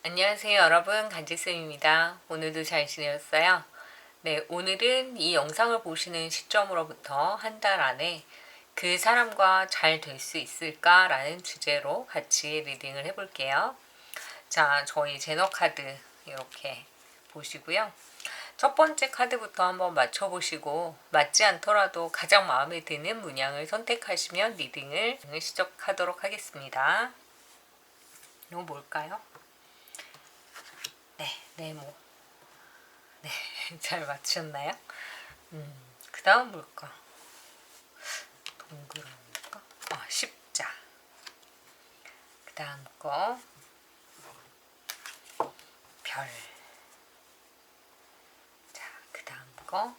안녕하세요 여러분, 간지쌤입니다. 오늘도 잘 지내셨어요? 네, 오늘은 이 영상을 보시는 시점으로부터 한 달 안에 그 사람과 잘 될 수 있을까? 라는 주제로 같이 리딩을 해볼게요. 자, 저희 제너 카드 이렇게 보시고요. 첫 번째 카드부터 한번 맞춰보시고 맞지 않더라도 가장 마음에 드는 문양을 선택하시면 리딩을 시작하도록 하겠습니다. 이거 뭘까요? 네, 네모. 네, 잘 맞추셨나요? 그 다음 뭘까? 동그라미일까? 십자. 그 다음 거 별. 자, 그 다음 거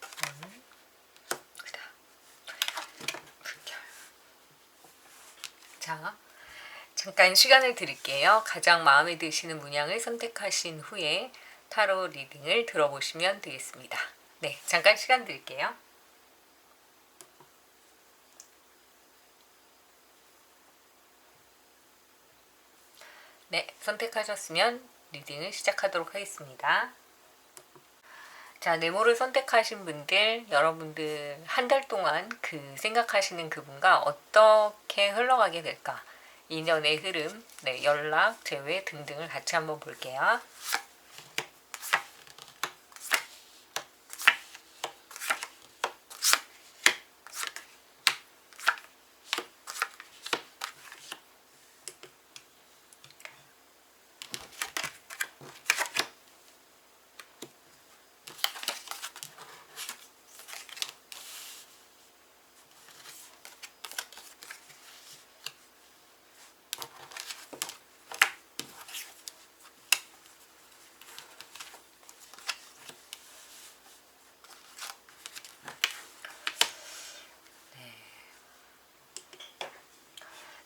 그 다음 물결. 자, 잠깐 시간을 드릴게요. 가장 마음에 드시는 문양을 선택하신 후에 타로 리딩을 들어보시면 되겠습니다. 네, 잠깐 시간 드릴게요. 네, 선택하셨으면 리딩을 시작하도록 하겠습니다. 자, 네모를 선택하신 분들, 여러분들 한 달 동안 그 생각하시는 그분과 어떻게 흘러가게 될까? 인연의 흐름, 네, 연락, 재회 등등을 같이 한번 볼게요.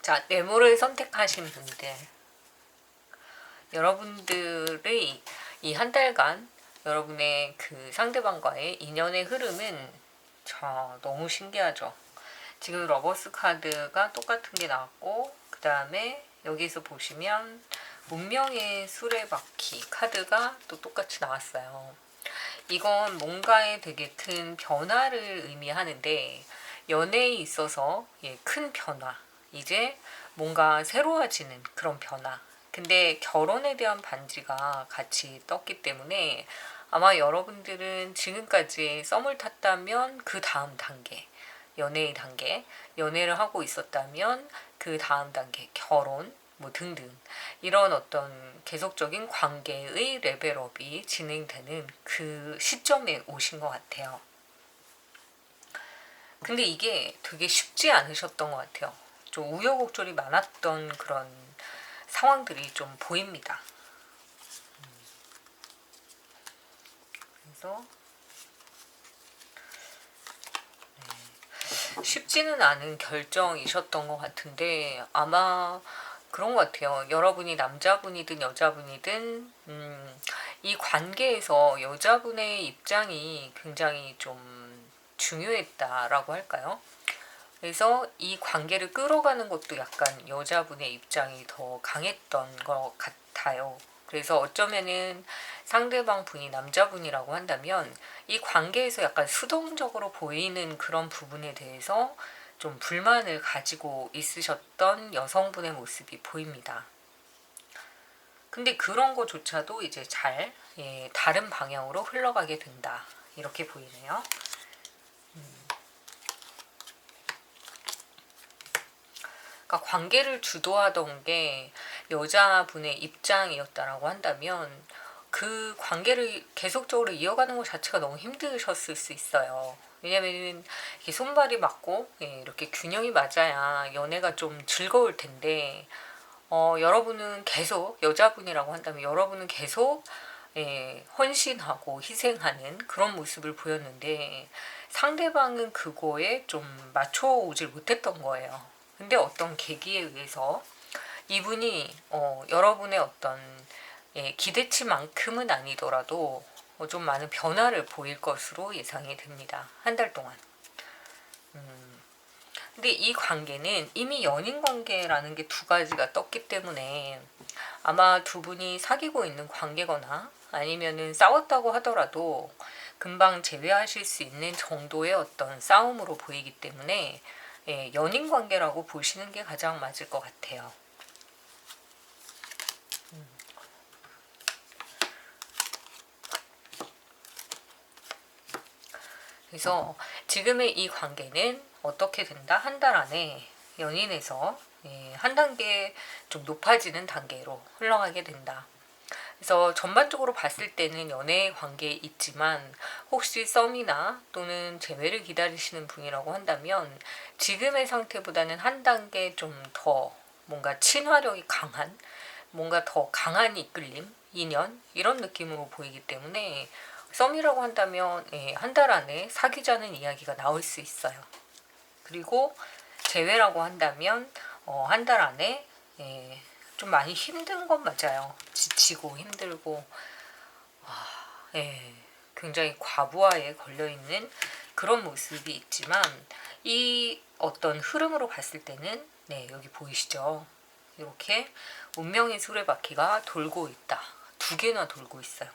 자, 네모를 선택하신 분들, 여러분들의 이 한 달간 여러분의 그 상대방과의 인연의 흐름은 너무 신기하죠. 지금 러버스 카드가 똑같은 게 나왔고, 그 다음에 여기서 보시면 문명의 수레바퀴 카드가 또 똑같이 나왔어요. 이건 뭔가의 되게 큰 변화를 의미하는데, 연애에 있어서 큰 변화, 이제 뭔가 새로워지는 그런 변화. 근데 결혼에 대한 반지가 같이 떴기 때문에 아마 여러분들은 지금까지 썸을 탔다면 그 다음 단계, 연애의 단계, 연애를 하고 있었다면 그 다음 단계, 결혼, 뭐 등등 이런 어떤 계속적인 관계의 레벨업이 진행되는 그 시점에 오신 것 같아요. 근데 이게 되게 쉽지 않으셨던 것 같아요. 좀 우여곡절이 많았던 그런 상황들이 좀 보입니다. 그래서 쉽지는 않은 결정이셨던 것 같은데 아마 그런 것 같아요. 여러분이 남자분이든 여자분이든 이 관계에서 여자분의 입장이 굉장히 좀 중요했다라고 할까요? 그래서 이 관계를 끌어가는 것도 약간 여자분의 입장이 더 강했던 것 같아요. 그래서 어쩌면은 상대방 분이 남자분이라고 한다면 이 관계에서 약간 수동적으로 보이는 그런 부분에 대해서 좀 불만을 가지고 있으셨던 여성분의 모습이 보입니다. 근데 그런 거조차도 이제 잘 다른 방향으로 흘러가게 된다. 이렇게 보이네요. 그러니까 관계를 주도하던 게 여자분의 입장이었다라고 한다면 그 관계를 계속적으로 이어가는 것 자체가 너무 힘드셨을 수 있어요. 왜냐면 이렇게 손발이 맞고 이렇게 균형이 맞아야 연애가 좀 즐거울 텐데 여러분은 계속 여자분이라고 한다면 여러분은 계속 헌신하고 희생하는 그런 모습을 보였는데 상대방은 그거에 좀 맞춰오질 못했던 거예요. 근데 어떤 계기에 의해서 이분이 여러분의 어떤 기대치만큼은 아니더라도 좀 많은 변화를 보일 것으로 예상이 됩니다. 한 달 동안. 근데 이 관계는 이미 연인 관계라는 게 두 가지가 떴기 때문에 아마 두 분이 사귀고 있는 관계거나 아니면은 싸웠다고 하더라도 금방 제외하실 수 있는 정도의 어떤 싸움으로 보이기 때문에 예, 연인 관계라고 보시는 게 가장 맞을 것 같아요. 그래서 지금의 이 관계는 어떻게 된다? 한 달 안에 연인에서 예, 한 단계 좀 높아지는 단계로 흘러가게 된다. 그래서 전반적으로 봤을 때는 연애 관계에 있지만 혹시 썸이나 또는 재회를 기다리시는 분이라고 한다면 지금의 상태보다는 한 단계 좀 더 뭔가 친화력이 강한 뭔가 더 강한 이끌림, 인연 이런 느낌으로 보이기 때문에 썸이라고 한다면 한 달 안에 사귀자는 이야기가 나올 수 있어요. 그리고 재회라고 한다면 한 달 안에 좀 많이 힘든 건 맞아요. 지치고 힘들고 굉장히 과부하에 걸려있는 그런 모습이 있지만 이 어떤 흐름으로 봤을 때는 여기 보이시죠? 이렇게 운명의 수레바퀴가 돌고 있다. 두 개나 돌고 있어요.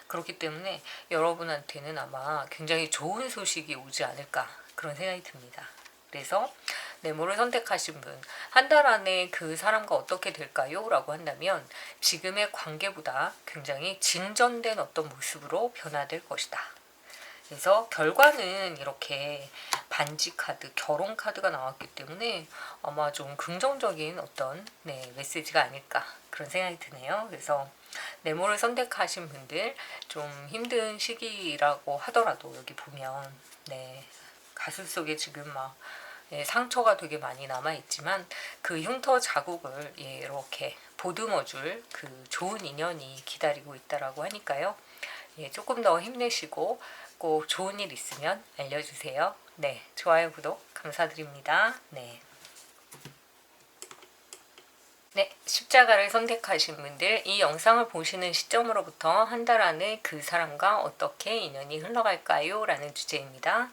그렇기 때문에 여러분한테는 아마 굉장히 좋은 소식이 오지 않을까 그런 생각이 듭니다. 그래서 네모를 선택하신 분, 한 달 안에 그 사람과 어떻게 될까요? 라고 한다면 지금의 관계보다 굉장히 진전된 어떤 모습으로 변화될 것이다. 그래서 결과는 이렇게 반지 카드, 결혼 카드가 나왔기 때문에 아마 좀 긍정적인 어떤 메시지가 아닐까 그런 생각이 드네요. 그래서 네모를 선택하신 분들 좀 힘든 시기라고 하더라도 여기 보면 가슴 속에 지금 막 상처가 되게 많이 남아있지만 그 흉터 자국을 이렇게 보듬어줄 그 좋은 인연이 기다리고 있다라고 하니까요. 조금 더 힘내시고 꼭 좋은 일 있으면 알려주세요. 좋아요, 구독 감사드립니다. 십자가를 선택하신 분들, 이 영상을 보시는 시점으로부터 한 달 안에 그 사람과 어떻게 인연이 흘러갈까요? 라는 주제입니다.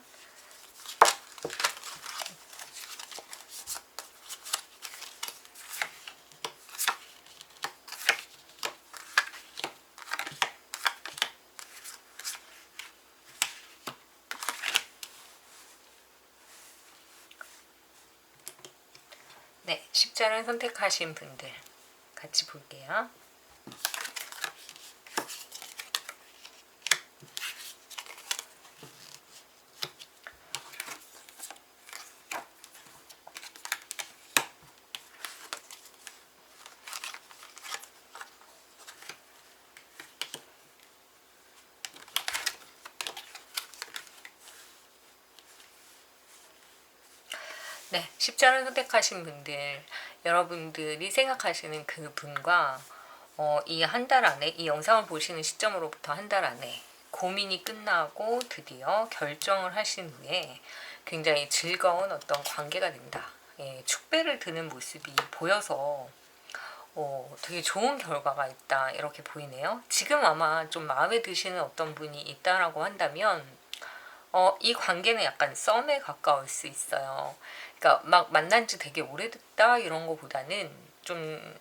십자를 선택하신 분들 같이 볼게요. 십자를 선택하신 분들, 여러분들이 생각하시는 그 분과 이 한 달 안에, 이 영상을 보시는 시점으로부터 한 달 안에 고민이 끝나고 드디어 결정을 하신 후에 굉장히 즐거운 어떤 관계가 된다. 축배를 드는 모습이 보여서 되게 좋은 결과가 있다 이렇게 보이네요. 지금 아마 좀 마음에 드시는 어떤 분이 있다라고 한다면 이 관계는 약간 썸에 가까울 수 있어요. 그러니까 막 만난 지 되게 오래됐다 이런 거보다는 좀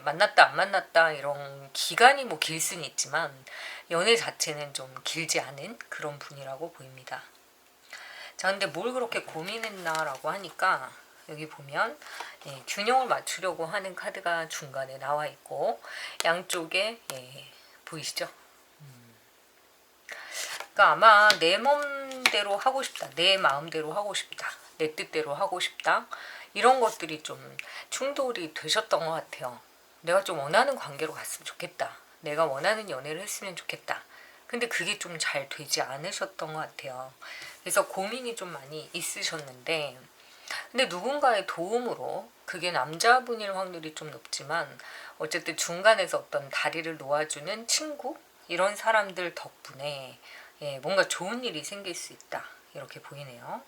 만났다 안 만났다 이런 기간이 뭐 길 수는 있지만 연애 자체는 좀 길지 않은 그런 분이라고 보입니다. 자, 근데 뭘 그렇게 고민했나라고 하니까 여기 보면 균형을 맞추려고 하는 카드가 중간에 나와 있고 양쪽에 보이시죠? 그러니까 아마 내 맘대로 하고 싶다, 내 마음대로 하고 싶다, 내 뜻대로 하고 싶다 이런 것들이 좀 충돌이 되셨던 것 같아요. 내가 좀 원하는 관계로 갔으면 좋겠다, 내가 원하는 연애를 했으면 좋겠다. 근데 그게 좀 잘 되지 않으셨던 것 같아요. 그래서 고민이 좀 많이 있으셨는데 근데 누군가의 도움으로, 그게 남자분일 확률이 좀 높지만 어쨌든 중간에서 어떤 다리를 놓아주는 친구 이런 사람들 덕분에 뭔가 좋은 일이 생길 수 있다 이렇게 보이네요.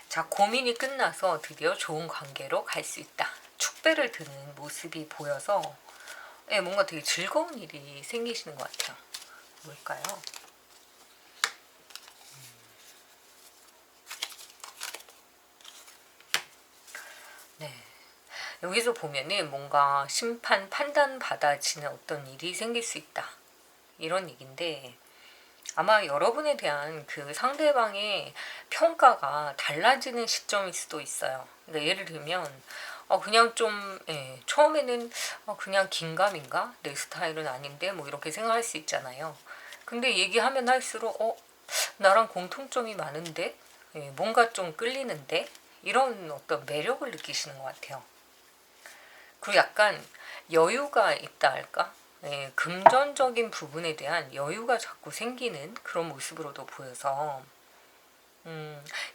자, 고민이 끝나서 드디어 좋은 관계로 갈 수 있다. 축배를 드는 모습이 보여서 뭔가 되게 즐거운 일이 생기시는 것 같아요. 뭘까요? 여기서 보면은 뭔가 심판, 판단 받아지는 어떤 일이 생길 수 있다. 이런 얘기인데 아마 여러분에 대한 그 상대방의 평가가 달라지는 시점일 수도 있어요. 그러니까 예를 들면 그냥 좀 처음에는 그냥 긴가민가 내 스타일은 아닌데 뭐 이렇게 생각할 수 있잖아요. 근데 얘기하면 할수록 나랑 공통점이 많은데 뭔가 좀 끌리는데 이런 어떤 매력을 느끼시는 것 같아요. 그리고 약간 여유가 있다 할까? 금전적인 부분에 대한 여유가 자꾸 생기는 그런 모습으로도 보여서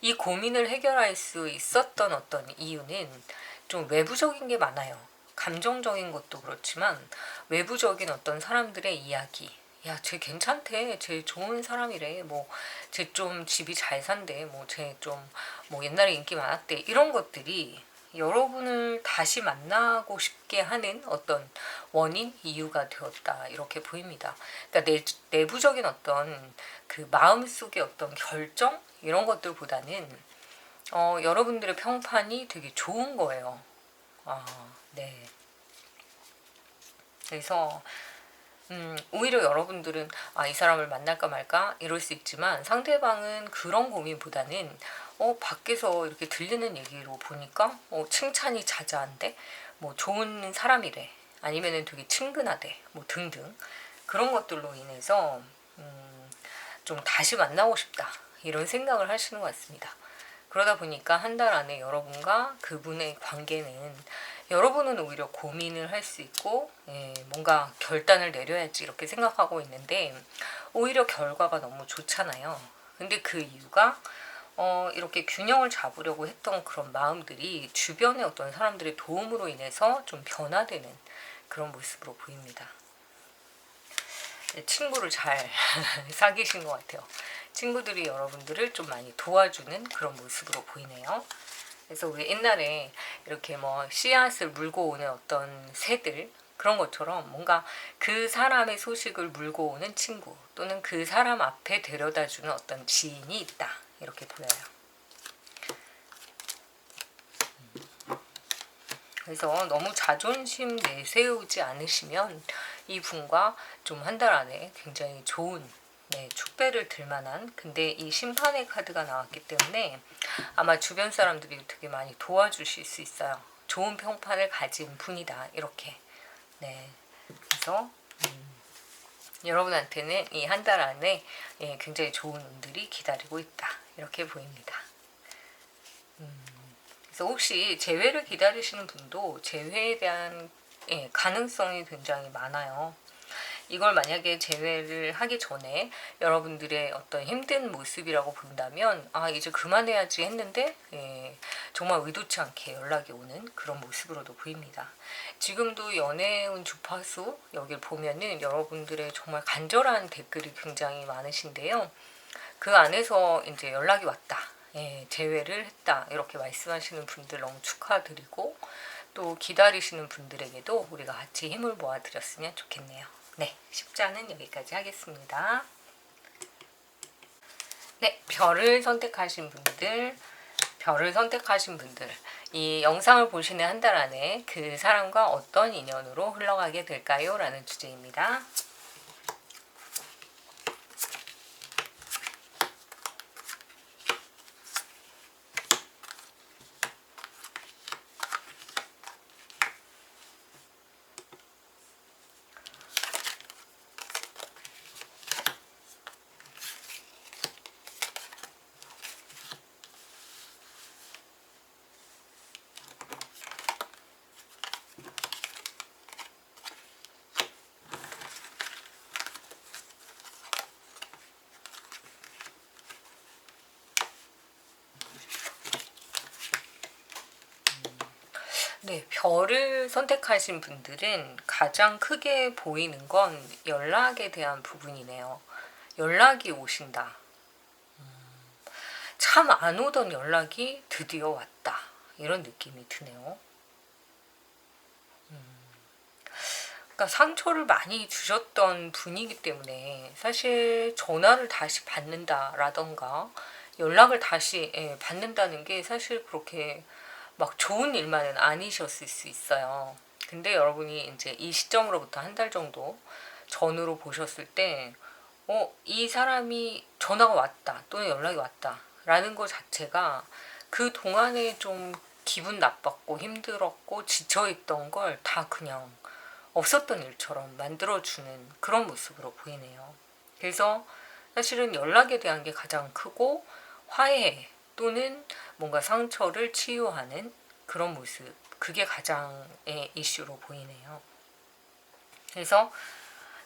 이 고민을 해결할 수 있었던 어떤 이유는 좀 외부적인 게 많아요. 감정적인 것도 그렇지만 외부적인 어떤 사람들의 이야기. 야, 쟤 괜찮대. 쟤 좋은 사람이래. 뭐, 쟤 좀 집이 잘 산대. 뭐, 쟤 좀, 뭐, 옛날에 인기 많았대. 이런 것들이 여러분을 다시 만나고 싶게 하는 어떤 원인, 이유가 되었다. 이렇게 보입니다. 그러니까 내부적인 어떤 그 마음속의 어떤 결정? 이런 것들보다는 여러분들의 평판이 되게 좋은 거예요. 네. 그래서 오히려 여러분들은 이 사람을 만날까 말까 이럴 수 있지만 상대방은 그런 고민보다는 밖에서 이렇게 들리는 얘기로 보니까 칭찬이 자자한데 뭐 좋은 사람이래 아니면은 되게 친근하대 뭐 등등 그런 것들로 인해서 좀 다시 만나고 싶다 이런 생각을 하시는 것 같습니다. 그러다 보니까 한 달 안에 여러분과 그분의 관계는 여러분은 오히려 고민을 할 수 있고 뭔가 결단을 내려야지 이렇게 생각하고 있는데 오히려 결과가 너무 좋잖아요. 근데 그 이유가 이렇게 균형을 잡으려고 했던 그런 마음들이 주변의 어떤 사람들의 도움으로 인해서 좀 변화되는 그런 모습으로 보입니다. 친구를 잘 사귀신 것 같아요. 친구들이 여러분들을 좀 많이 도와주는 그런 모습으로 보이네요. 그래서 우리 옛날에 이렇게 뭐 씨앗을 물고 오는 어떤 새들 그런 것처럼 뭔가 그 사람의 소식을 물고 오는 친구 또는 그 사람 앞에 데려다주는 어떤 지인이 있다 이렇게 보여요. 그래서 너무 자존심 내세우지 않으시면 이분과 좀 한 달 안에 굉장히 좋은 축배를 들만한 근데 이 심판의 카드가 나왔기 때문에 아마 주변 사람들이 되게 많이 도와주실 수 있어요. 좋은 평판을 가진 분이다 이렇게. 네. 그래서 여러분한테는 이 한 달 안에 굉장히 좋은 운들이 기다리고 있다 이렇게 보입니다. 그래서 혹시 재회를 기다리시는 분도 재회에 대한 가능성이 굉장히 많아요. 이걸 만약에 재회를 하기 전에 여러분들의 어떤 힘든 모습이라고 본다면 이제 그만해야지 했는데 정말 의도치 않게 연락이 오는 그런 모습으로도 보입니다. 지금도 연애운 주파수 여기를 보면은 여러분들의 정말 간절한 댓글이 굉장히 많으신데요. 그 안에서 이제 연락이 왔다. 재회를 했다. 이렇게 말씀하시는 분들 너무 축하드리고 또 기다리시는 분들에게도 우리가 같이 힘을 모아드렸으면 좋겠네요. 네, 10자는 여기까지 하겠습니다. 네, 별을 선택하신 분들, 이 영상을 보시는 한 달 안에 그 사람과 어떤 인연으로 흘러가게 될까요? 라는 주제입니다. 네, 별을 선택하신 분들은 가장 크게 보이는 건 연락에 대한 부분이네요. 연락이 오신다. 참 안 오던 연락이 드디어 왔다. 이런 느낌이 드네요. 그러니까 상처를 많이 주셨던 분이기 때문에 사실 전화를 다시 받는다라던가 연락을 다시 받는다는 게 사실 그렇게 막 좋은 일만은 아니셨을 수 있어요. 근데 여러분이 이제 이 시점으로부터 한 달 정도 전으로 보셨을 때, 이 사람이 전화가 왔다, 또는 연락이 왔다, 라는 것 자체가 그 동안에 좀 기분 나빴고 힘들었고 지쳐있던 걸 다 그냥 없었던 일처럼 만들어주는 그런 모습으로 보이네요. 그래서 사실은 연락에 대한 게 가장 크고 화해 또는 뭔가 상처를 치유하는 그런 모습, 그게 가장의 이슈로 보이네요. 그래서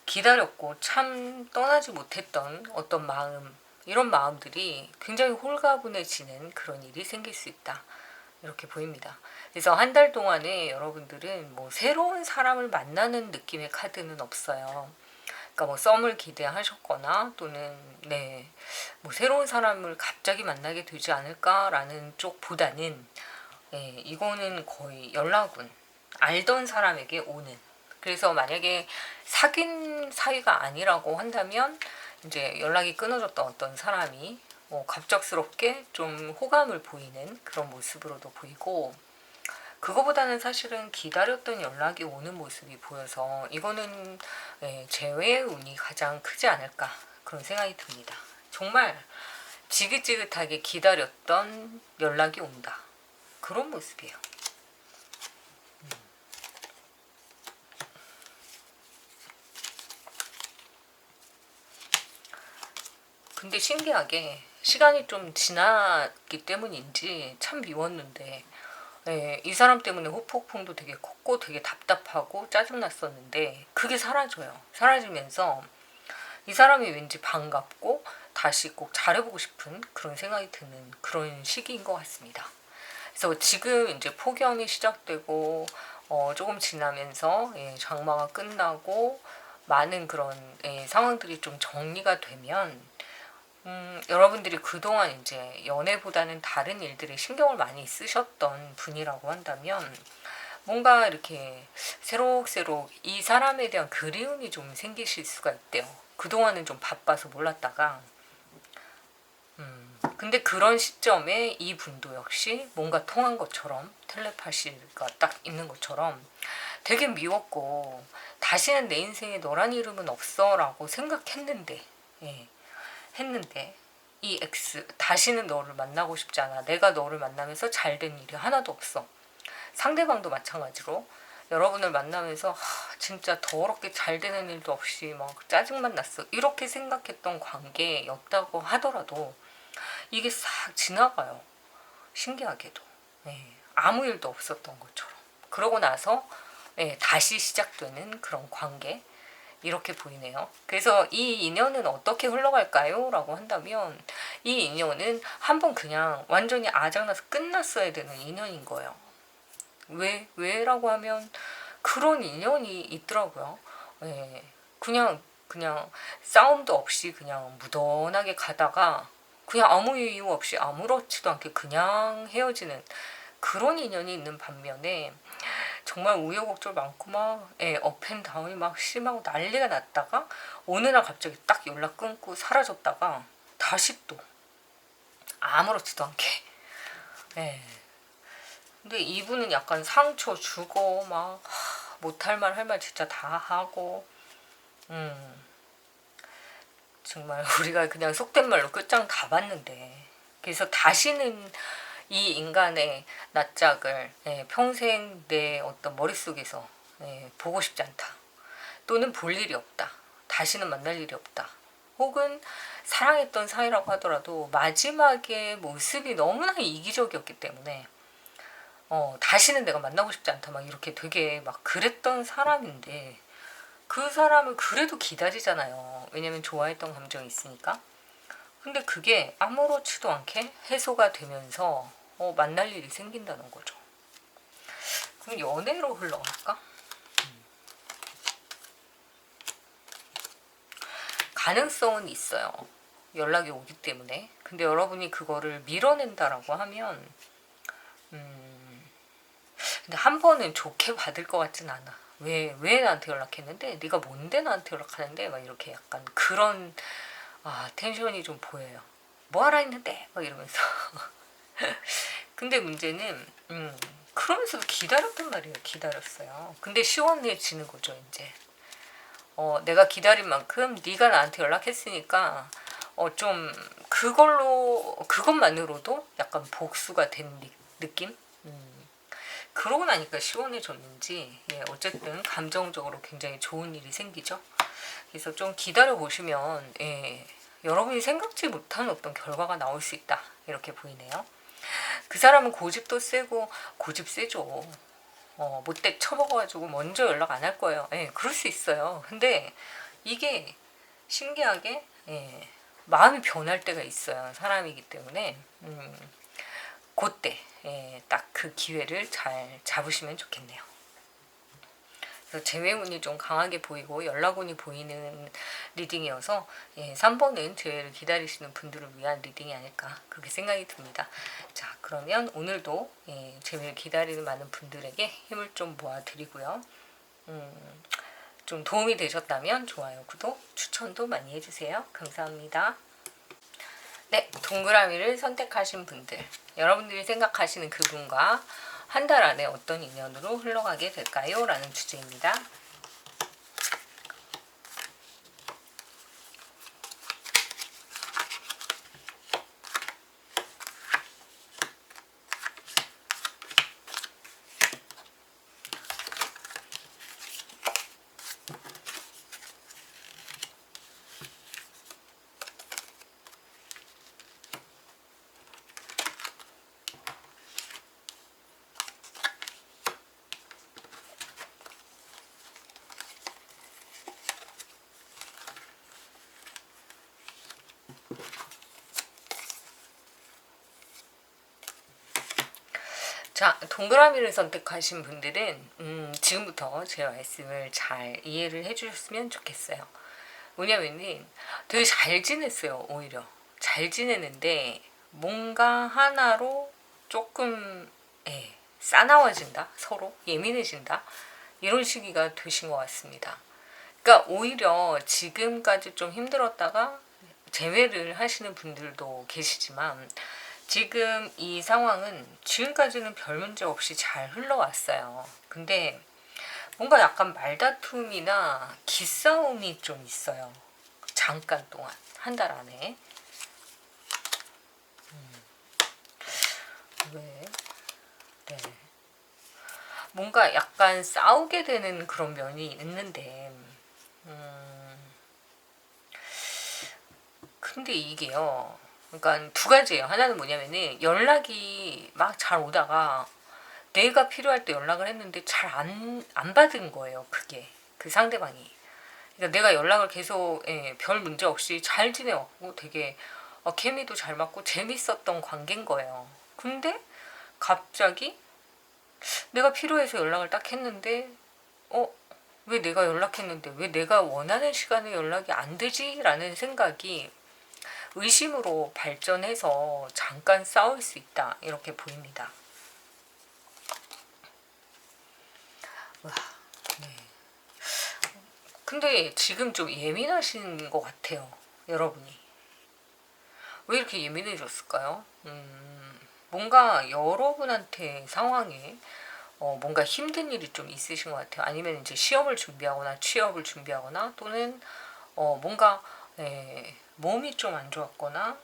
기다렸고 참 떠나지 못했던 어떤 마음, 이런 마음들이 굉장히 홀가분해지는 그런 일이 생길 수 있다, 이렇게 보입니다. 그래서 한 달 동안에 여러분들은 뭐 새로운 사람을 만나는 느낌의 카드는 없어요. 그러니까 뭐 썸을 기대하셨거나 또는 뭐 새로운 사람을 갑자기 만나게 되지 않을까라는 쪽보다는 이거는 거의 연락운, 알던 사람에게 오는. 그래서 만약에 사귄 사이가 아니라고 한다면 이제 연락이 끊어졌던 어떤 사람이 갑작스럽게 좀 호감을 보이는 그런 모습으로도 보이고, 그거보다는 사실은 기다렸던 연락이 오는 모습이 보여서 이거는 재회의 운이 가장 크지 않을까, 그런 생각이 듭니다. 정말 지긋지긋하게 기다렸던 연락이 온다, 그런 모습이에요. 근데 신기하게 시간이 좀 지났기 때문인지 참 미웠는데, 이 사람 때문에 후폭풍도 되게 컸고 되게 답답하고 짜증났었는데 그게 사라져요. 사라지면서 이 사람이 왠지 반갑고 다시 꼭 잘해보고 싶은 그런 생각이 드는 그런 시기인 것 같습니다. 그래서 지금 이제 폭염이 시작되고 조금 지나면서 장마가 끝나고 많은 그런 상황들이 좀 정리가 되면 여러분들이 그동안 이제 연애보다는 다른 일들에 신경을 많이 쓰셨던 분이라고 한다면 뭔가 이렇게 새록새록 이 사람에 대한 그리움이 좀 생기실 수가 있대요. 그동안은 좀 바빠서 몰랐다가 근데 그런 시점에 이 분도 역시 뭔가 통한 것처럼, 텔레파시가 딱 있는 것처럼 되게 미웠고 다시는 내 인생에 너란 이름은 없어 라고 생각했는데 했는데 이 X 다시는 너를 만나고 싶지 않아. 내가 너를 만나면서 잘된 일이 하나도 없어. 상대방도 마찬가지로 여러분을 만나면서 진짜 더럽게 잘 되는 일도 없이 막 짜증만 났어, 이렇게 생각했던 관계였다고 하더라도 이게 싹 지나가요. 신기하게도 아무 일도 없었던 것처럼. 그러고 나서 다시 시작되는 그런 관계, 이렇게 보이네요. 그래서 이 인연은 어떻게 흘러갈까요? 라고 한다면 이 인연은 한번 그냥 완전히 아작나서 끝났어야 되는 인연인 거예요. 왜라고 하면 그런 인연이 있더라고요. 그냥 싸움도 없이 그냥 무던하게 가다가 그냥 아무 이유 없이 아무렇지도 않게 그냥 헤어지는 그런 인연이 있는 반면에 정말 우여곡절 많고 막 업앤다운이 막 심하고 난리가 났다가 어느 날 갑자기 딱 연락 끊고 사라졌다가 다시 또 아무렇지도 않게. 근데 이분은 약간 상처 주고 막 못할 말 할 말 진짜 다 하고 정말 우리가 그냥 속된 말로 끝장 다 봤는데, 그래서 다시는 이 인간의 낯짝을 평생 내 어떤 머릿속에서 보고 싶지 않다, 또는 볼 일이 없다, 다시는 만날 일이 없다, 혹은 사랑했던 사이라고 하더라도 마지막에 모습이 너무나 이기적이었기 때문에 다시는 내가 만나고 싶지 않다, 막 이렇게 되게 막 그랬던 사람인데 그 사람을 그래도 기다리잖아요. 왜냐면 좋아했던 감정이 있으니까. 근데 그게 아무렇지도 않게 해소가 되면서 만날 일이 생긴다는 거죠. 그럼 연애로 흘러갈까? 가능성은 있어요. 연락이 오기 때문에. 근데 여러분이 그거를 밀어낸다라고 하면 근데 한 번은 좋게 받을 것 같진 않아. 왜 나한테 연락했는데? 네가 뭔데 나한테 연락하는데? 막 이렇게 약간 그런 텐션이 좀 보여요. 뭐 하라 했는데? 막 이러면서 근데 문제는 그러면서도 기다렸단 말이에요. 기다렸어요. 근데 시원해지는 거죠, 이제. 내가 기다린 만큼 네가 나한테 연락했으니까 좀 그것만으로도 약간 복수가 된 느낌? 그러고 나니까 시원해졌는지 어쨌든 감정적으로 굉장히 좋은 일이 생기죠. 그래서 좀 기다려 보시면 여러분이 생각지 못한 어떤 결과가 나올 수 있다 이렇게 보이네요. 그 사람은 고집도 세고 고집 세죠. 못돼 쳐먹어가지고 먼저 연락 안 할 거예요. 그럴 수 있어요. 근데 이게 신기하게 마음이 변할 때가 있어요. 사람이기 때문에 그때 딱 그 기회를 잘 잡으시면 좋겠네요. 그래서 재회운이 좀 강하게 보이고 연락운이 보이는 리딩이어서 3번은 재회를 기다리시는 분들을 위한 리딩이 아닐까 그렇게 생각이 듭니다. 자, 그러면 오늘도 재회를 기다리는 많은 분들에게 힘을 좀 모아드리고요. 좀 도움이 되셨다면 좋아요, 구독, 추천도 많이 해주세요. 감사합니다. 네, 동그라미를 선택하신 분들, 여러분들이 생각하시는 그분과 한 달 안에 어떤 인연으로 흘러가게 될까요? 라는 주제입니다. 자, 동그라미를 선택하신 분들은 지금부터 제 말씀을 잘 이해를 해주셨으면 좋겠어요. 뭐냐면은 되게 잘 지냈어요. 오히려 잘 지내는데 뭔가 하나로 조금 싸나워진다, 서로 예민해진다, 이런 시기가 되신 것 같습니다. 그러니까 오히려 지금까지 좀 힘들었다가 재회를 하시는 분들도 계시지만 지금 이 상황은 지금까지는 별 문제 없이 잘 흘러왔어요. 근데 뭔가 약간 말다툼이나 기싸움이 좀 있어요. 잠깐 동안, 한 달 안에. 왜? 네. 뭔가 약간 싸우게 되는 그런 면이 있는데, 근데 이게요. 그러니까 두 가지예요. 하나는 뭐냐면은 연락이 막 잘 오다가 내가 필요할 때 연락을 했는데 잘 안 받은 거예요. 그게 그 상대방이. 그러니까 내가 연락을 계속 별 문제 없이 잘 지내왔고 되게 케미도 잘 맞고 재밌었던 관계인 거예요. 근데 갑자기 내가 필요해서 연락을 딱 했는데 왜 내가 연락했는데 왜 내가 원하는 시간에 연락이 안 되지? 라는 생각이 의심으로 발전해서 잠깐 싸울 수 있다 이렇게 보입니다. 와, 네. 근데 지금 좀 예민하신 것 같아요. 여러분이 왜 이렇게 예민해졌을까요? 뭔가 여러분한테 상황에 뭔가 힘든 일이 좀 있으신 것 같아요. 아니면 이제 시험을 준비하거나 취업을 준비하거나 또는 뭔가 몸이 좀 안 좋았거나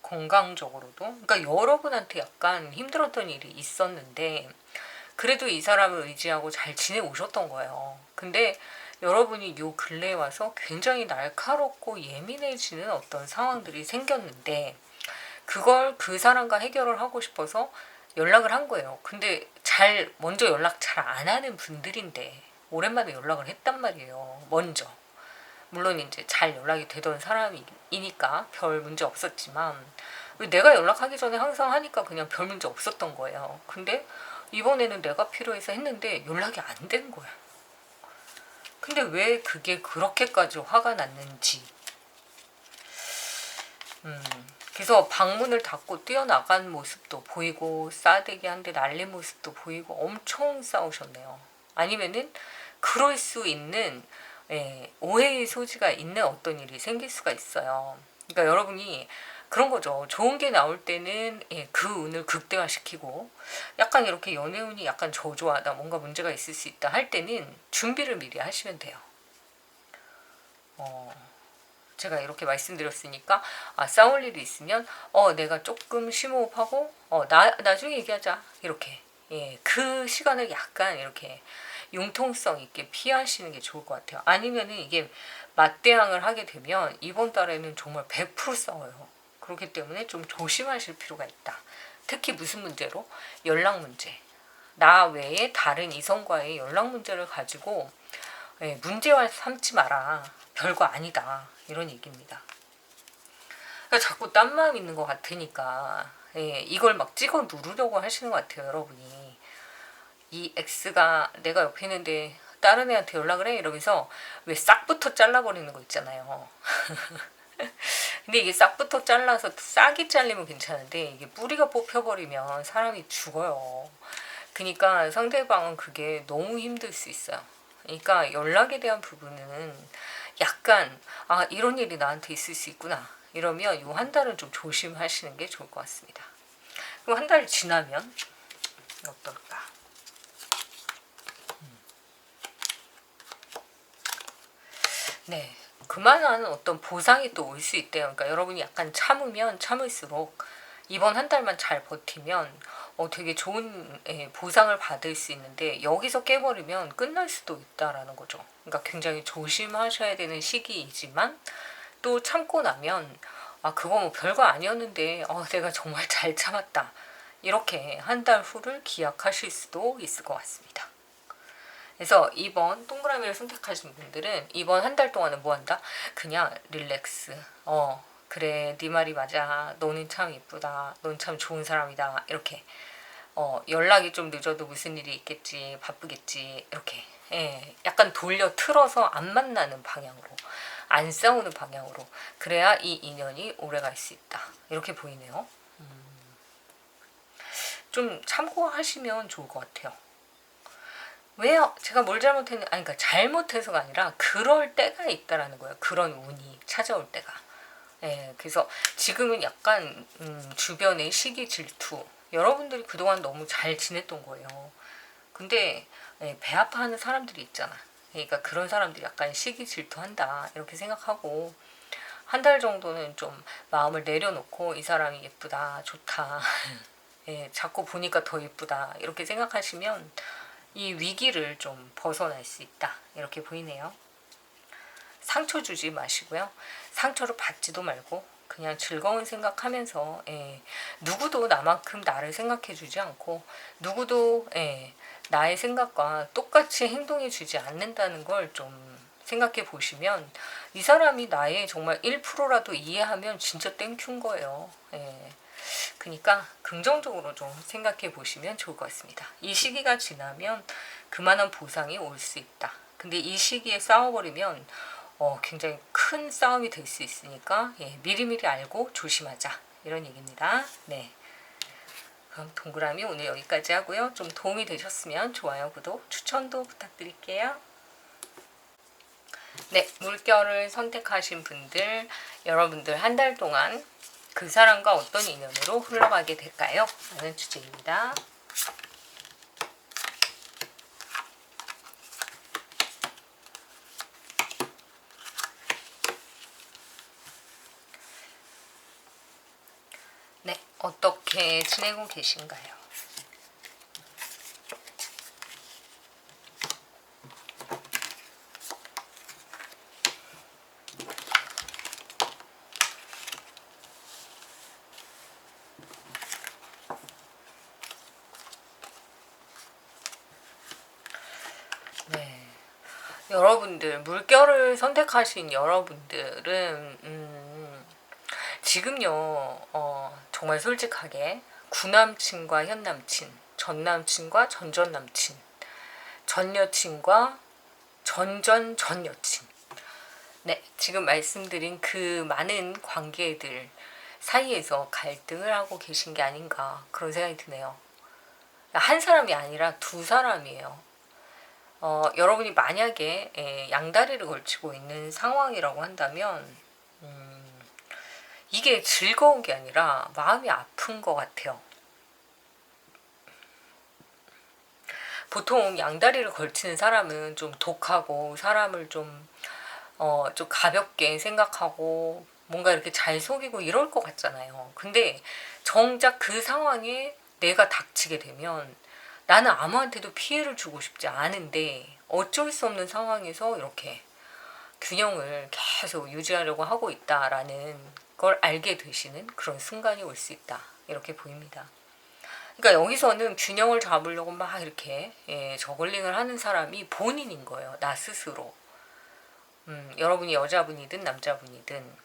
건강적으로도, 그러니까 여러분한테 약간 힘들었던 일이 있었는데 그래도 이 사람을 의지하고 잘 지내오셨던 거예요. 근데 여러분이 요 근래에 와서 굉장히 날카롭고 예민해지는 어떤 상황들이 생겼는데 그걸 그 사람과 해결을 하고 싶어서 연락을 한 거예요. 근데 먼저 연락 잘 안 하는 분들인데 오랜만에 연락을 했단 말이에요. 먼저. 물론 이제 잘 연락이 되던 사람이니까 별 문제 없었지만 내가 연락하기 전에 항상 하니까 그냥 별 문제 없었던 거예요. 근데 이번에는 내가 필요해서 했는데 연락이 안 된 거야. 근데 왜 그게 그렇게까지 화가 났는지. 그래서 방문을 닫고 뛰어나간 모습도 보이고 싸대기 한 대 날린 모습도 보이고 엄청 싸우셨네요. 아니면은 그럴 수 있는 오해의 소지가 있는 어떤 일이 생길 수가 있어요. 그러니까 여러분이 그런 거죠. 좋은 게 나올 때는 그 운을 극대화시키고 약간 이렇게 연애운이 약간 저조하다, 뭔가 문제가 있을 수 있다 할 때는 준비를 미리 하시면 돼요. 제가 이렇게 말씀드렸으니까 싸울 일이 있으면 내가 조금 심호흡하고 나중에 얘기하자 이렇게 그 시간을 약간 이렇게 융통성 있게 피하시는 게 좋을 것 같아요. 아니면은 이게 맞대항을 하게 되면 이번 달에는 정말 100% 싸워요. 그렇기 때문에 좀 조심하실 필요가 있다. 특히 무슨 문제로? 연락 문제. 나 외에 다른 이성과의 연락 문제를 가지고 문제화 삼지 마라. 별거 아니다. 이런 얘기입니다. 그러니까 자꾸 딴 마음 있는 것 같으니까 이걸 막 찍어 누르려고 하시는 것 같아요. 여러분이. 이 X가 내가 옆에 있는데 다른 애한테 연락을 해? 이러면서 왜 싹부터 잘라버리는 거 있잖아요. 근데 이게 싹부터 잘라서 싹이 잘리면 괜찮은데 이게 뿌리가 뽑혀버리면 사람이 죽어요. 그러니까 상대방은 그게 너무 힘들 수 있어요. 그러니까 연락에 대한 부분은 약간 이런 일이 나한테 있을 수 있구나 이러면 이 한 달은 좀 조심하시는 게 좋을 것 같습니다. 그럼 한 달 지나면 어떨까? 네, 그만한 어떤 보상이 또 올 수 있대요. 그러니까 여러분이 약간 참으면 참을수록 이번 한 달만 잘 버티면 되게 좋은 보상을 받을 수 있는데 여기서 깨버리면 끝날 수도 있다라는 거죠. 그러니까 굉장히 조심하셔야 되는 시기이지만 또 참고 나면 그거 뭐 별거 아니었는데 내가 정말 잘 참았다. 이렇게 한 달 후를 기약하실 수도 있을 것 같습니다. 그래서 이번 동그라미를 선택하신 분들은 이번 한 달 동안은 뭐 한다? 그냥 릴렉스. 그래, 네 말이 맞아. 너는 참 예쁘다. 넌 참 좋은 사람이다. 이렇게 연락이 좀 늦어도 무슨 일이 있겠지, 바쁘겠지, 이렇게 약간 돌려 틀어서 안 만나는 방향으로, 안 싸우는 방향으로, 그래야 이 인연이 오래 갈 수 있다. 이렇게 보이네요. 좀 참고하시면 좋을 것 같아요. 왜요? 제가 뭘 잘못했는? 그러니까 잘못해서가 아니라 그럴 때가 있다라는 거예요. 그런 운이 찾아올 때가. 그래서 지금은 약간 주변의 시기 질투. 여러분들이 그동안 너무 잘 지냈던 거예요. 근데 배 아파하는 사람들이 있잖아. 그러니까 그런 사람들이 약간 시기 질투한다 이렇게 생각하고 한 달 정도는 좀 마음을 내려놓고 이 사람이 예쁘다, 좋다. 자꾸 보니까 더 예쁘다 이렇게 생각하시면 이 위기를 좀 벗어날 수 있다 이렇게 보이네요. 상처 주지 마시고요. 상처를 받지도 말고 그냥 즐거운 생각하면서 누구도 나만큼 나를 생각해 주지 않고 누구도 나의 생각과 똑같이 행동해 주지 않는다는 걸 좀 생각해 보시면 이 사람이 나의 정말 1%라도 이해하면 진짜 땡큐인 거예요. 그러니까 긍정적으로 좀 생각해 보시면 좋을 것 같습니다. 이 시기가 지나면 그만한 보상이 올 수 있다. 근데 이 시기에 싸워버리면 굉장히 큰 싸움이 될 수 있으니까 미리미리 알고 조심하자 이런 얘기입니다. 네. 그럼 동그라미 오늘 여기까지 하고요. 좀 도움이 되셨으면 좋아요, 구독, 추천도 부탁드릴게요. 네, 물결을 선택하신 분들, 여러분들 한 달 동안 그 사람과 어떤 인연으로 흘러가게 될까요? 라는 주제입니다. 네, 어떻게 지내고 계신가요? 네, 여러분들 물결을 선택하신 여러분들은 지금요 정말 솔직하게 구남친과 현남친, 전남친과 전전남친, 전여친과 전전전여친, 네, 지금 말씀드린 그 많은 관계들 사이에서 갈등을 하고 계신 게 아닌가 그런 생각이 드네요. 한 사람이 아니라 두 사람이에요. 여러분이 만약에 양다리를 걸치고 있는 상황이라고 한다면 이게 즐거운 게 아니라 마음이 아픈 것 같아요. 보통 양다리를 걸치는 사람은 좀 독하고 사람을 좀 가볍게 생각하고 뭔가 이렇게 잘 속이고 이럴 것 같잖아요. 근데 정작 그 상황에 내가 닥치게 되면 나는 아무한테도 피해를 주고 싶지 않은데 어쩔 수 없는 상황에서 이렇게 균형을 계속 유지하려고 하고 있다라는 걸 알게 되시는 그런 순간이 올 수 있다. 이렇게 보입니다. 그러니까 여기서는 균형을 잡으려고 막 이렇게 저글링을 하는 사람이 본인인 거예요. 나 스스로. 여러분이 여자분이든 남자분이든.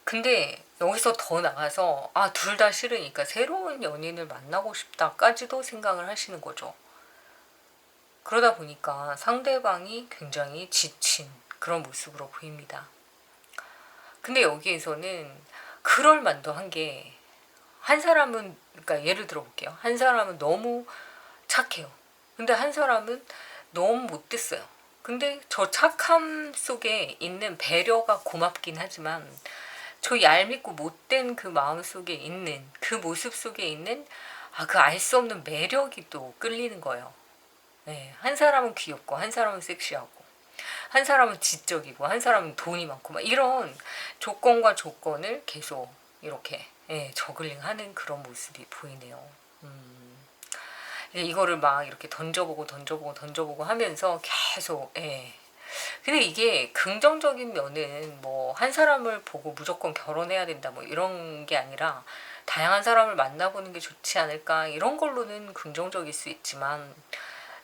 근데 여기서 더 나가서 둘 다 싫으니까 새로운 연인을 만나고 싶다까지도 생각을 하시는 거죠. 그러다 보니까 상대방이 굉장히 지친 그런 모습으로 보입니다. 근데 여기에서는 그럴 만도 한 게 한 사람은 그러니까 예를 들어 볼게요. 한 사람은 너무 착해요. 근데 한 사람은 너무 못됐어요. 근데 저 착함 속에 있는 배려가 고맙긴 하지만 저 얄밉고 못된 그 마음 속에 있는 그 모습 속에 있는 그 알 수 없는 매력이 또 끌리는 거예요. 네, 한 사람은 귀엽고 한 사람은 섹시하고 한 사람은 지적이고 한 사람은 돈이 많고 막 이런 조건과 조건을 계속 이렇게 저글링하는 그런 모습이 보이네요. 이거를 막 이렇게 던져보고 하면서 계속 근데 이게 긍정적인 면은 뭐 한 사람을 보고 무조건 결혼해야 된다 뭐 이런 게 아니라 다양한 사람을 만나보는 게 좋지 않을까 이런 걸로는 긍정적일 수 있지만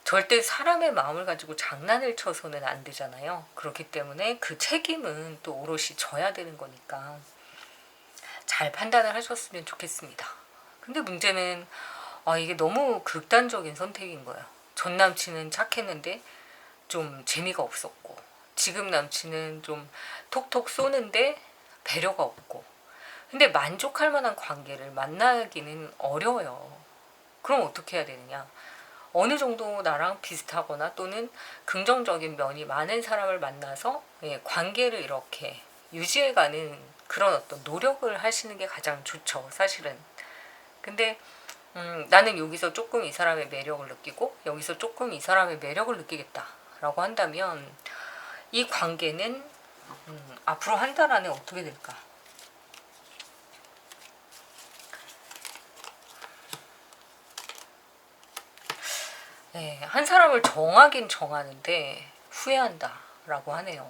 절대 사람의 마음을 가지고 장난을 쳐서는 안 되잖아요. 그렇기 때문에 그 책임은 또 오롯이 져야 되는 거니까 잘 판단을 하셨으면 좋겠습니다. 근데 문제는 이게 너무 극단적인 선택인 거예요. 전 남친은 착했는데 좀 재미가 없었고 지금 남친은 좀 톡톡 쏘는데 배려가 없고 근데 만족할 만한 관계를 만나기는 어려워요. 그럼 어떻게 해야 되느냐? 어느 정도 나랑 비슷하거나 또는 긍정적인 면이 많은 사람을 만나서 관계를 이렇게 유지해가는 그런 어떤 노력을 하시는 게 가장 좋죠, 사실은. 근데 나는 여기서 조금 이 사람의 매력을 느끼고 여기서 조금 이 사람의 매력을 느끼겠다라고 한다면 이 관계는 앞으로 한 달 안에 어떻게 될까? 한 사람을 정하긴 정하는데 후회한다라고 하네요.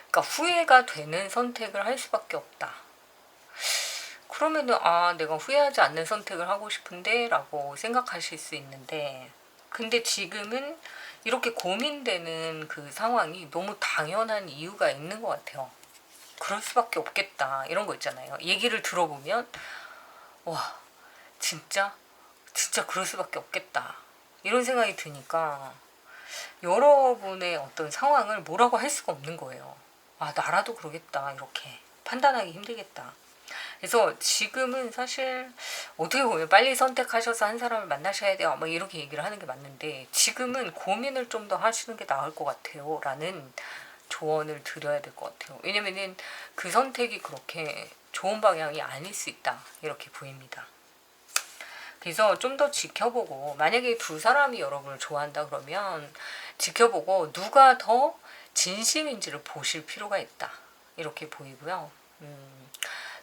그러니까 후회가 되는 선택을 할 수밖에 없다. 그러면은 내가 후회하지 않는 선택을 하고 싶은데 라고 생각하실 수 있는데 근데 지금은 이렇게 고민되는 그 상황이 너무 당연한 이유가 있는 것 같아요. 그럴 수밖에 없겠다 이런 거 있잖아요. 얘기를 들어보면 와 진짜 그럴 수밖에 없겠다 이런 생각이 드니까 여러분의 어떤 상황을 뭐라고 할 수가 없는 거예요. 나라도 그러겠다 이렇게 판단하기 힘들겠다. 그래서 지금은 사실 어떻게 보면 빨리 선택하셔서 한 사람을 만나셔야 돼요 뭐 이렇게 얘기를 하는 게 맞는데 지금은 고민을 좀 더 하시는 게 나을 것 같아요 라는 조언을 드려야 될 것 같아요. 왜냐면은 그 선택이 그렇게 좋은 방향이 아닐 수 있다 이렇게 보입니다. 그래서 좀 더 지켜보고 만약에 두 사람이 여러분을 좋아한다 그러면 지켜보고 누가 더 진심인지를 보실 필요가 있다 이렇게 보이고요.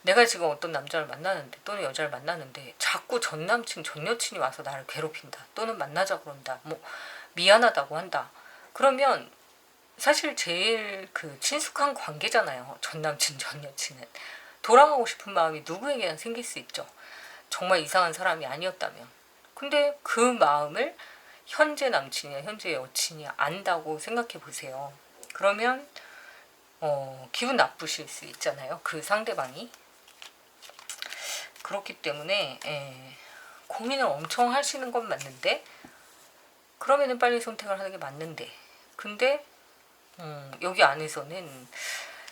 내가 지금 어떤 남자를 만나는데 또는 여자를 만나는데 자꾸 전 남친 전 여친이 와서 나를 괴롭힌다 또는 만나자 그런다 뭐 미안하다고 한다 그러면 사실 제일 그 친숙한 관계잖아요. 전 남친 전 여친은 돌아가고 싶은 마음이 누구에게나 생길 수 있죠. 정말 이상한 사람이 아니었다면. 근데 그 마음을 현재 남친이야 현재 여친이 안다고 생각해 보세요. 그러면 기분 나쁘실 수 있잖아요. 그 상대방이. 그렇기 때문에 고민을 엄청 하시는 건 맞는데 그러면은 빨리 선택을 하는 게 맞는데 근데 여기 안에서는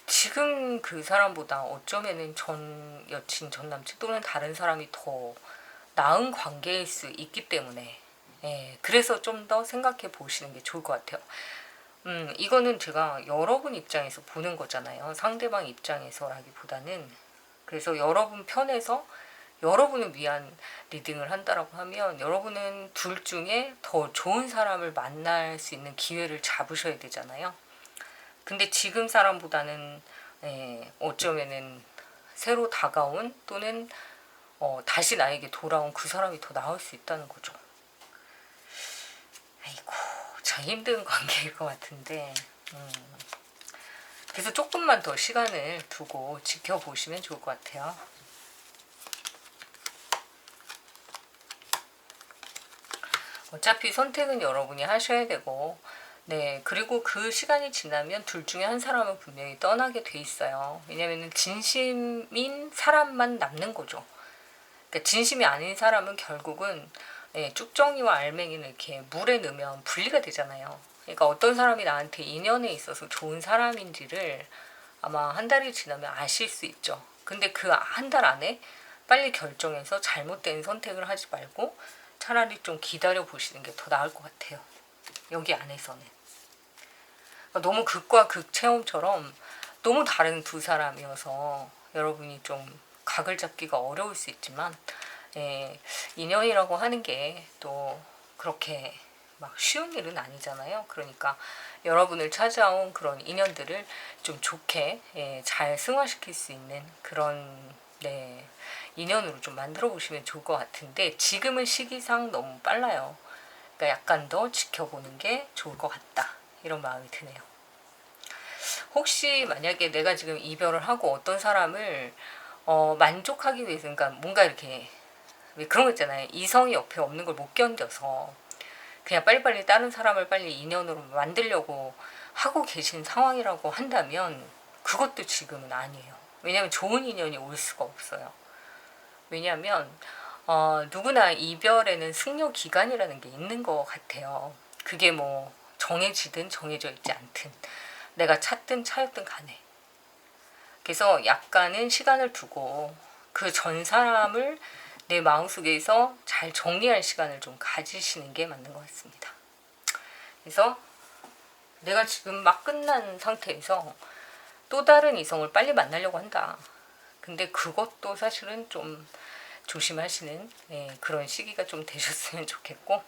지금 그 사람보다 어쩌면은 전 여친 전 남친 또는 다른 사람이 더 나은 관계일 수 있기 때문에 그래서 좀 더 생각해 보시는 게 좋을 것 같아요. 이거는 제가 여러분 입장에서 보는 거잖아요. 상대방 입장에서라기보다는. 그래서 여러분 편에서 여러분을 위한 리딩을 한다라고 하면 여러분은 둘 중에 더 좋은 사람을 만날 수 있는 기회를 잡으셔야 되잖아요. 근데 지금 사람보다는 어쩌면은 새로 다가온 또는 다시 나에게 돌아온 그 사람이 더 나을 수 있다는 거죠. 아이고, 참 힘든 관계일 것 같은데 그래서 조금만 더 시간을 두고 지켜보시면 좋을 것 같아요. 어차피 선택은 여러분이 하셔야 되고, 네, 그리고 그 시간이 지나면 둘 중에 한 사람은 분명히 떠나게 돼 있어요. 왜냐면은 진심인 사람만 남는 거죠. 그러니까 진심이 아닌 사람은 결국은 쭉정이와 알맹이는 이렇게 물에 넣으면 분리가 되잖아요. 그러니까 어떤 사람이 나한테 인연에 있어서 좋은 사람인지를 아마 한 달이 지나면 아실 수 있죠. 근데 그 한 달 안에 빨리 결정해서 잘못된 선택을 하지 말고 차라리 좀 기다려 보시는 게 더 나을 것 같아요. 여기 안에서는. 그러니까 너무 극과 극 체험처럼 너무 다른 두 사람이어서 여러분이 좀 각을 잡기가 어려울 수 있지만 인연이라고 하는 게 또 그렇게 막 쉬운 일은 아니잖아요. 그러니까 여러분을 찾아온 그런 인연들을 좀 좋게 잘 승화시킬 수 있는 그런 인연으로 좀 만들어 보시면 좋을 것 같은데 지금은 시기상 너무 빨라요. 그러니까 약간 더 지켜보는 게 좋을 것 같다. 이런 마음이 드네요. 혹시 만약에 내가 지금 이별을 하고 어떤 사람을 만족하기 위해서 그러니까 뭔가 이렇게 왜 그런 거 있잖아요. 이성이 옆에 없는 걸 못 견뎌서 그냥 빨리빨리 다른 사람을 빨리 인연으로 만들려고 하고 계신 상황이라고 한다면 그것도 지금은 아니에요. 왜냐하면 좋은 인연이 올 수가 없어요. 왜냐하면 누구나 이별에는 승려 기간이라는 게 있는 것 같아요. 그게 뭐 정해지든 정해져 있지 않든 내가 찾든 차였든 간에. 그래서 약간은 시간을 두고 그 전 사람을 내 마음속에서 잘 정리할 시간을 좀 가지시는 게 맞는 것 같습니다. 그래서 내가 지금 막 끝난 상태에서 또 다른 이성을 빨리 만나려고 한다. 근데 그것도 사실은 좀 조심하시는 그런 시기가 좀 되셨으면 좋겠고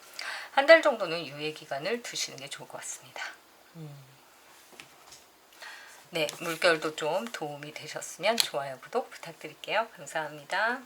한 달 정도는 유예 기간을 두시는 게 좋을 것 같습니다. 네, 물결도 좀 도움이 되셨으면 좋아요, 구독 부탁드릴게요. 감사합니다.